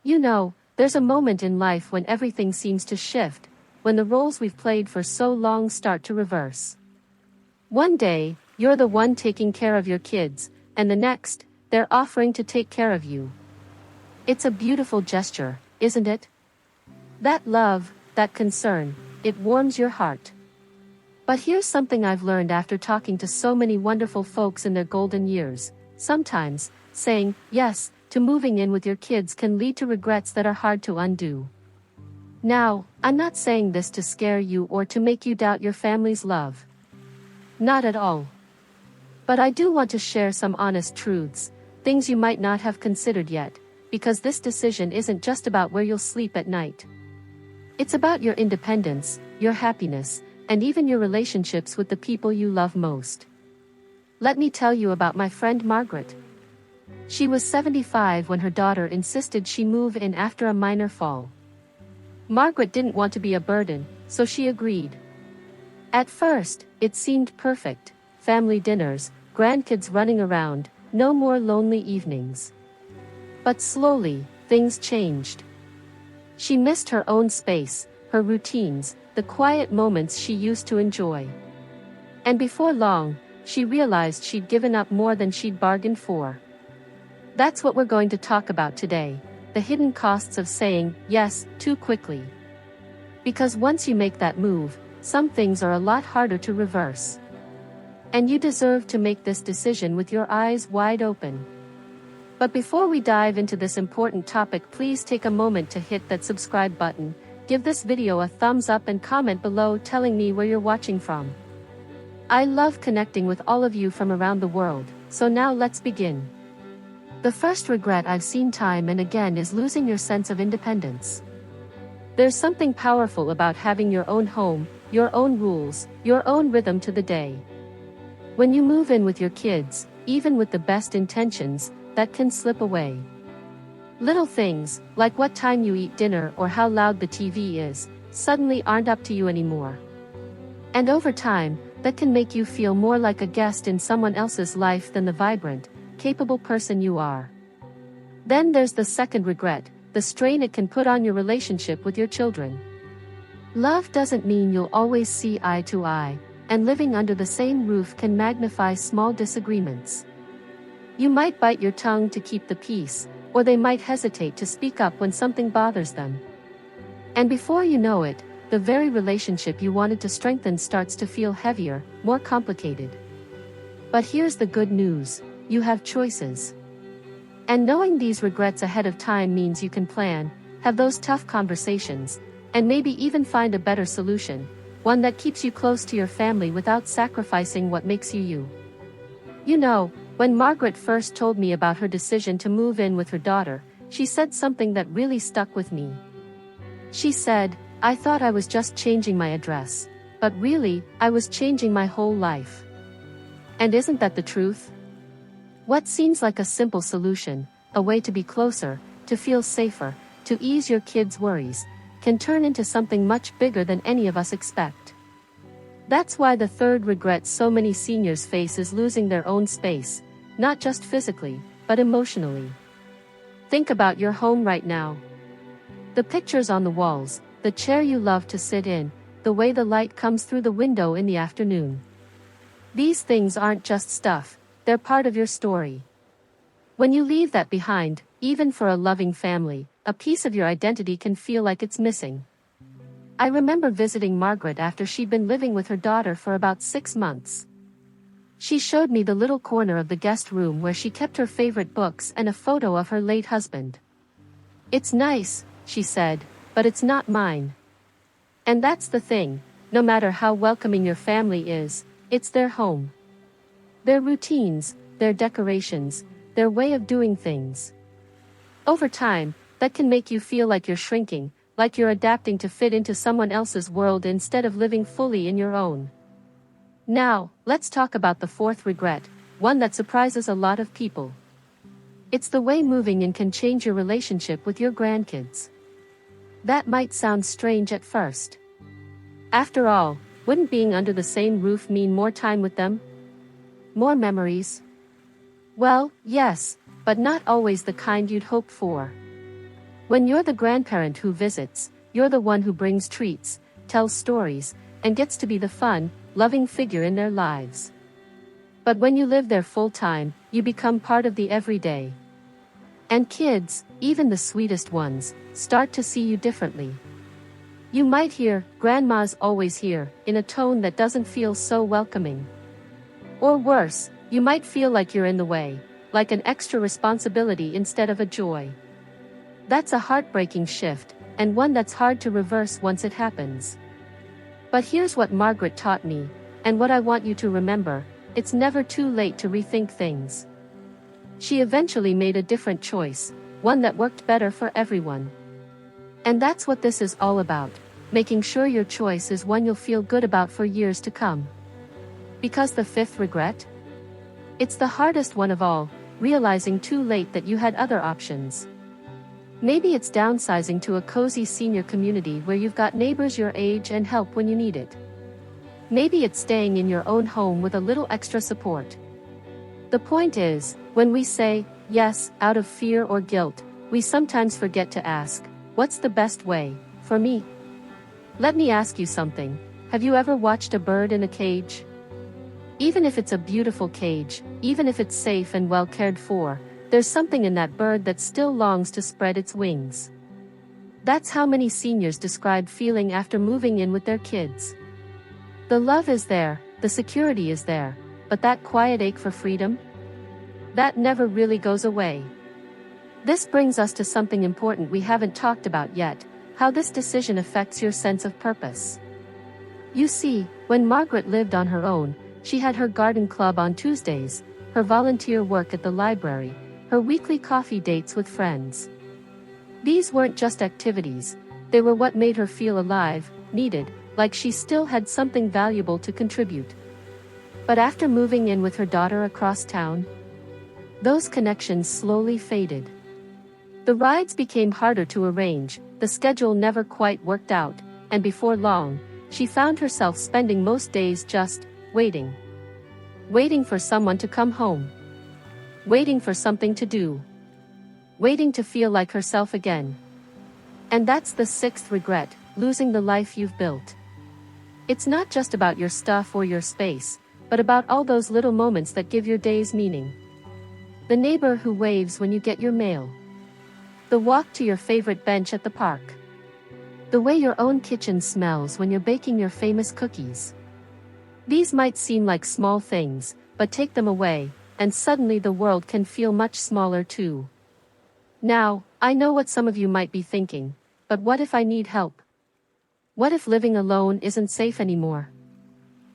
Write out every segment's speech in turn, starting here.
You know, there's a moment in life when everything seems to shift, when the roles we've played for so long start to reverse. One day, you're the one taking care of your kids, and the next, they're offering to take care of you. It's a beautiful gesture, isn't it? That love, that concern, it warms your heart. But here's something I've learned after talking to so many wonderful folks in their golden years. Sometimes, saying yes to moving in with your kids can lead to regrets that are hard to undo. Now, I'm not saying this to scare you or to make you doubt your family's love. Not at all. But I do want to share some honest truths, things you might not have considered yet, because this decision isn't just about where you'll sleep at night. It's about your independence, your happiness, and even your relationships with the people you love most. Let me tell you about my friend Margaret. She was 75 when her daughter insisted she move in after a minor fall. Margaret didn't want to be a burden, so she agreed. At first, it seemed perfect: family dinners, grandkids running around, no more lonely evenings. But slowly, things changed. She missed her own space, her routines, the quiet moments she used to enjoy. And before long, she realized she'd given up more than she'd bargained for. That's what we're going to talk about today: the hidden costs of saying yes too quickly. Because once you make that move, some things are a lot harder to reverse. And you deserve to make this decision with your eyes wide open. But before we dive into this important topic, please take a moment to hit that subscribe button, give this video a thumbs up and comment below telling me where you're watching from. I love connecting with all of you from around the world, so now let's begin. The first regret I've seen time and again is losing your sense of independence. There's something powerful about having your own home, your own rules, your own rhythm to the day. When you move in with your kids, even with the best intentions, that can slip away. Little things, like what time you eat dinner or how loud the TV is, suddenly aren't up to you anymore. And over time, that can make you feel more like a guest in someone else's life than the vibrant, capable person you are. Then there's the second regret: the strain it can put on your relationship with your children. Love doesn't mean you'll always see eye to eye, and living under the same roof can magnify small disagreements. You might bite your tongue to keep the peace, or they might hesitate to speak up when something bothers them. And before you know it, the very relationship you wanted to strengthen starts to feel heavier, more complicated. But here's the good news: you have choices. And knowing these regrets ahead of time means you can plan, have those tough conversations, and maybe even find a better solution, one that keeps you close to your family without sacrificing what makes you you. You know, when Margaret first told me about her decision to move in with her daughter, she said something that really stuck with me. She said, "I thought I was just changing my address, but really, I was changing my whole life." And isn't that the truth? What seems like a simple solution, a way to be closer, to feel safer, to ease your kids' worries, can turn into something much bigger than any of us expect. That's why the third regret so many seniors face is losing their own space, not just physically, but emotionally. Think about your home right now. The pictures on the walls, the chair you love to sit in, the way the light comes through the window in the afternoon. These things aren't just stuff, they're part of your story. When you leave that behind, even for a loving family, a piece of your identity can feel like it's missing. I remember visiting Margaret after she'd been living with her daughter for about 6 months. She showed me the little corner of the guest room where she kept her favorite books and a photo of her late husband. "It's nice," she said, "but it's not mine." And that's the thing: no matter how welcoming your family is, it's their home. Their routines, their decorations, their way of doing things. Over time, that can make you feel like you're shrinking, like you're adapting to fit into someone else's world instead of living fully in your own. Now, let's talk about the fourth regret, one that surprises a lot of people. It's the way moving in can change your relationship with your grandkids. That might sound strange at first. After all, wouldn't being under the same roof mean more time with them? More memories? Well, yes, but not always the kind you'd hoped for. When you're the grandparent who visits, you're the one who brings treats, tells stories, and gets to be the fun, loving figure in their lives. But when you live there full time, you become part of the everyday. And kids, even the sweetest ones, start to see you differently. You might hear, "Grandma's always here," in a tone that doesn't feel so welcoming. Or worse, you might feel like you're in the way, like an extra responsibility instead of a joy. That's a heartbreaking shift, and one that's hard to reverse once it happens. But here's what Margaret taught me, and what I want you to remember: it's never too late to rethink things. She eventually made a different choice, one that worked better for everyone. And that's what this is all about, making sure your choice is one you'll feel good about for years to come. Because the fifth regret? It's the hardest one of all, realizing too late that you had other options. Maybe it's downsizing to a cozy senior community where you've got neighbors your age and help when you need it. Maybe it's staying in your own home with a little extra support. The point is, when we say yes out of fear or guilt, we sometimes forget to ask, what's the best way for me? Let me ask you something. Have you ever watched a bird in a cage? Even if it's a beautiful cage, even if it's safe and well cared for, there's something in that bird that still longs to spread its wings. That's how many seniors describe feeling after moving in with their kids. The love is there, the security is there, but that quiet ache for freedom? That never really goes away. This brings us to something important we haven't talked about yet: how this decision affects your sense of purpose. You see, when Margaret lived on her own, she had her garden club on Tuesdays, her volunteer work at the library, her weekly coffee dates with friends. These weren't just activities, they were what made her feel alive, needed, like she still had something valuable to contribute. But after moving in with her daughter across town, those connections slowly faded. The rides became harder to arrange, the schedule never quite worked out, and before long, she found herself spending most days just waiting. Waiting for someone to come home. Waiting for something to do. Waiting to feel like herself again. And that's the sixth regret: losing the life you've built. It's not just about your stuff or your space, but about all those little moments that give your days meaning. The neighbor who waves when you get your mail. The walk to your favorite bench at the park. The way your own kitchen smells when you're baking your famous cookies. These might seem like small things, but take them away, and suddenly the world can feel much smaller too. Now, I know what some of you might be thinking, but what if I need help? What if living alone isn't safe anymore?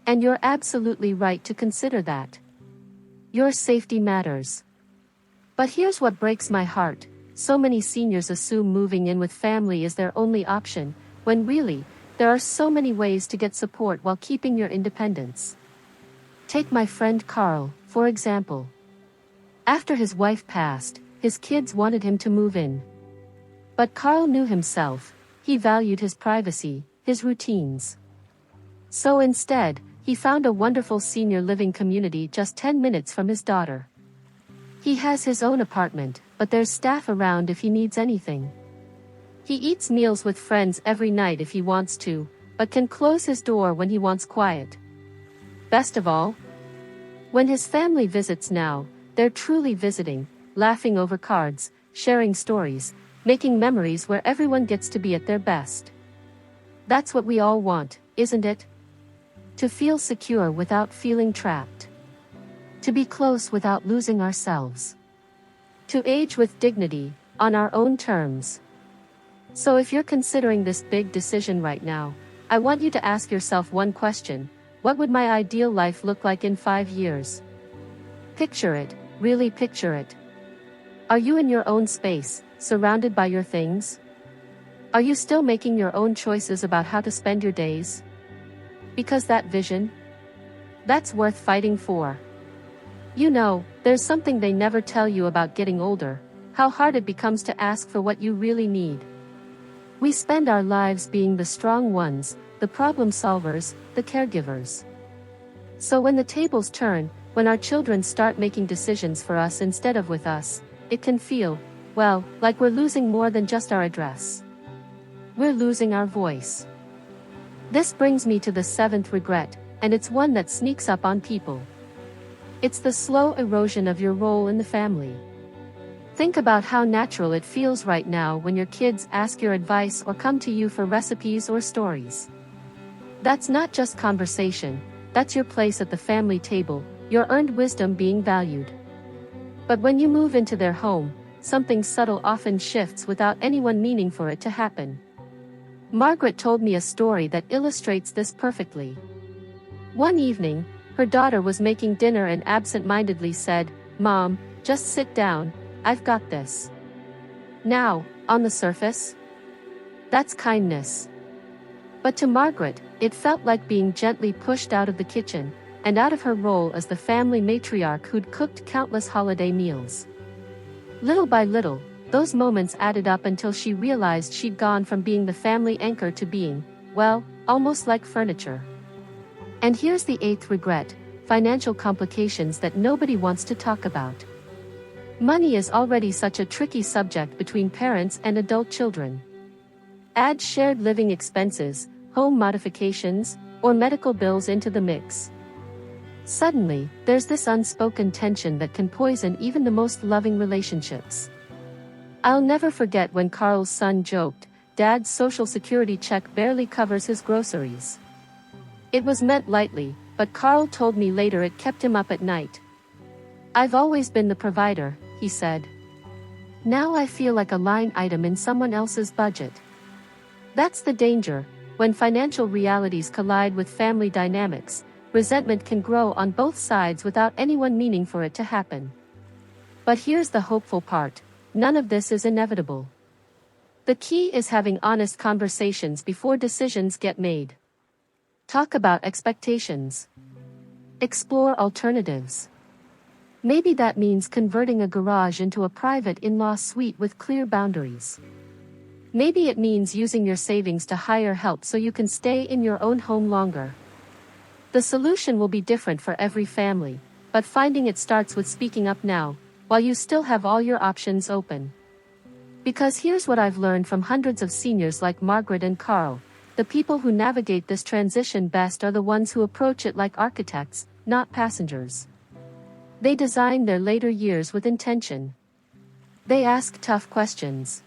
And you're absolutely right to consider that. Your safety matters. But here's what breaks my heart: so many seniors assume moving in with family is their only option, when really, there are so many ways to get support while keeping your independence. Take my friend Carl, for example. After his wife passed, his kids wanted him to move in. But Carl knew himself, he valued his privacy, his routines. So instead, he found a wonderful senior living community just 10 minutes from his daughter. He has his own apartment, but there's staff around if he needs anything. He eats meals with friends every night if he wants to, but can close his door when he wants quiet. Best of all, when his family visits now, they're truly visiting, laughing over cards, sharing stories, making memories where everyone gets to be at their best. That's what we all want, isn't it? To feel secure without feeling trapped. To be close without losing ourselves. To age with dignity, on our own terms. So if you're considering this big decision right now, I want you to ask yourself one question: what would my ideal life look like in 5 years? Picture it, really picture it. Are you in your own space, surrounded by your things? Are you still making your own choices about how to spend your days? Because that vision? That's worth fighting for. You know, there's something they never tell you about getting older: how hard it becomes to ask for what you really need. We spend our lives being the strong ones, the problem solvers, the caregivers. So when the tables turn, when our children start making decisions for us instead of with us, it can feel Well, like we're losing more than just our address. We're losing our voice. This brings me to the seventh regret, and it's one that sneaks up on people. It's the slow erosion of your role in the family. Think about how natural it feels right now when your kids ask your advice or come to you for recipes or stories. That's not just conversation, that's your place at the family table, your earned wisdom being valued. But when you move into their home, something subtle often shifts without anyone meaning for it to happen. Margaret told me a story that illustrates this perfectly. One evening, her daughter was making dinner and absent-mindedly said, "Mom, just sit down, I've got this." Now, on the surface, that's kindness. But to Margaret, it felt like being gently pushed out of the kitchen, and out of her role as the family matriarch who'd cooked countless holiday meals. Little by little, those moments added up until she realized she'd gone from being the family anchor to being, well, almost like furniture. And here's the eighth regret: financial complications that nobody wants to talk about. Money is already such a tricky subject between parents and adult children. Add shared living expenses, home modifications, or medical bills into the mix. Suddenly, there's this unspoken tension that can poison even the most loving relationships. I'll never forget when Carl's son joked, "Dad's social security check barely covers his groceries." It was meant lightly, but Carl told me later it kept him up at night. "I've always been the provider," he said. "Now I feel like a line item in someone else's budget." That's the danger. When financial realities collide with family dynamics, resentment can grow on both sides without anyone meaning for it to happen. But here's the hopeful part: none of this is inevitable. The key is having honest conversations before decisions get made. Talk about expectations. Explore alternatives. Maybe that means converting a garage into a private in-law suite with clear boundaries. Maybe it means using your savings to hire help so you can stay in your own home longer. The solution will be different for every family, but finding it starts with speaking up now, while you still have all your options open. Because here's what I've learned from hundreds of seniors like Margaret and Carl: the people who navigate this transition best are the ones who approach it like architects, not passengers. They design their later years with intention. They ask tough questions.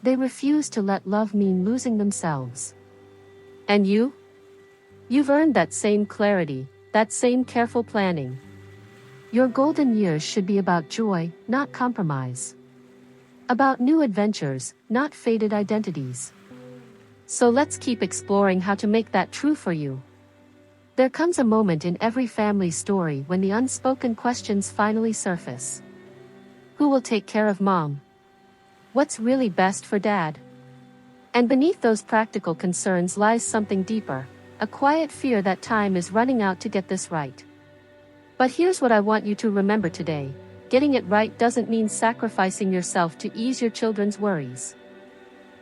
They refuse to let love mean losing themselves. And you? You've earned that same clarity, that same careful planning. Your golden years should be about joy, not compromise. About new adventures, not faded identities. So let's keep exploring how to make that true for you. There comes a moment in every family story when the unspoken questions finally surface. Who will take care of Mom? What's really best for Dad? And beneath those practical concerns lies something deeper, a quiet fear that time is running out to get this right. But here's what I want you to remember today: getting it right doesn't mean sacrificing yourself to ease your children's worries.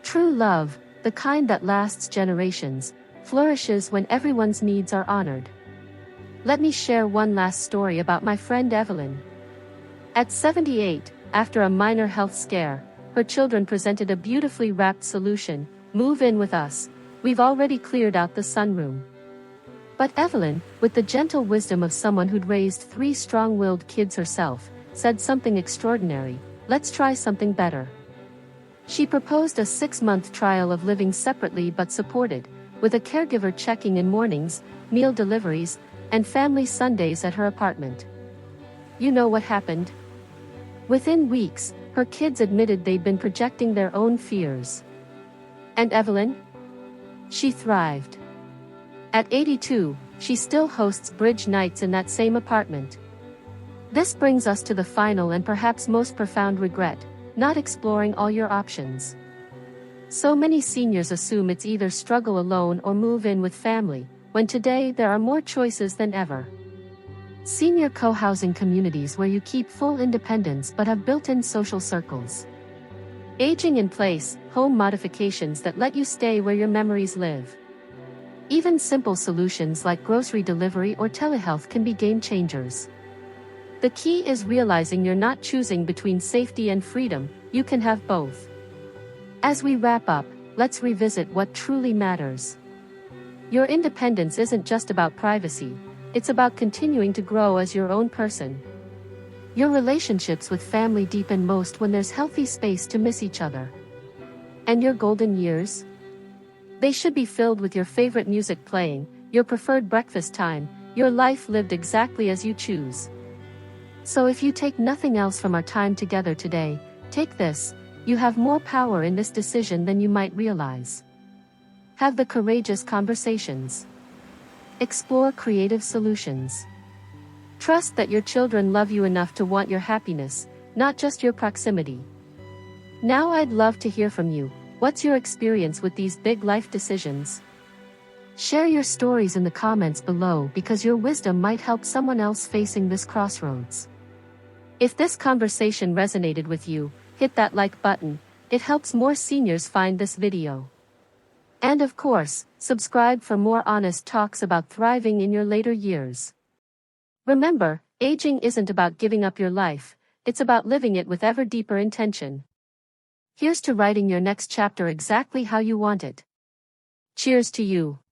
True love, the kind that lasts generations, flourishes when everyone's needs are honored. Let me share one last story about my friend Evelyn. At 78, after a minor health scare, her children presented a beautifully wrapped solution: "Move in with us. We've already cleared out the sunroom." But Evelyn, with the gentle wisdom of someone who'd raised 3 strong-willed kids herself, said something extraordinary: "Let's try something better." She proposed a 6-month trial of living separately but supported, with a caregiver checking in mornings, meal deliveries, and family Sundays at her apartment. You know what happened? Within weeks, her kids admitted they'd been projecting their own fears. And Evelyn? She thrived. At 82, she still hosts bridge nights in that same apartment. This brings us to the final and perhaps most profound regret: not exploring all your options. So many seniors assume it's either struggle alone or move in with family, when today there are more choices than ever. Senior co-housing communities where you keep full independence but have built-in social circles. Aging in place, home modifications that let you stay where your memories live. Even simple solutions like grocery delivery or telehealth can be game changers. The key is realizing you're not choosing between safety and freedom, you can have both. As we wrap up, let's revisit what truly matters. Your independence isn't just about privacy, it's about continuing to grow as your own person. Your relationships with family deepen most when there's healthy space to miss each other. And your golden years? They should be filled with your favorite music playing, your preferred breakfast time, your life lived exactly as you choose. So if you take nothing else from our time together today, take this: you have more power in this decision than you might realize. Have the courageous conversations. Explore creative solutions. Trust that your children love you enough to want your happiness, not just your proximity. Now I'd love to hear from you. What's your experience with these big life decisions? Share your stories in the comments below because your wisdom might help someone else facing this crossroads. If this conversation resonated with you, hit that like button. It helps more seniors find this video. And of course, subscribe for more honest talks about thriving in your later years. Remember, aging isn't about giving up your life, it's about living it with ever deeper intention. Here's to writing your next chapter exactly how you want it. Cheers to you.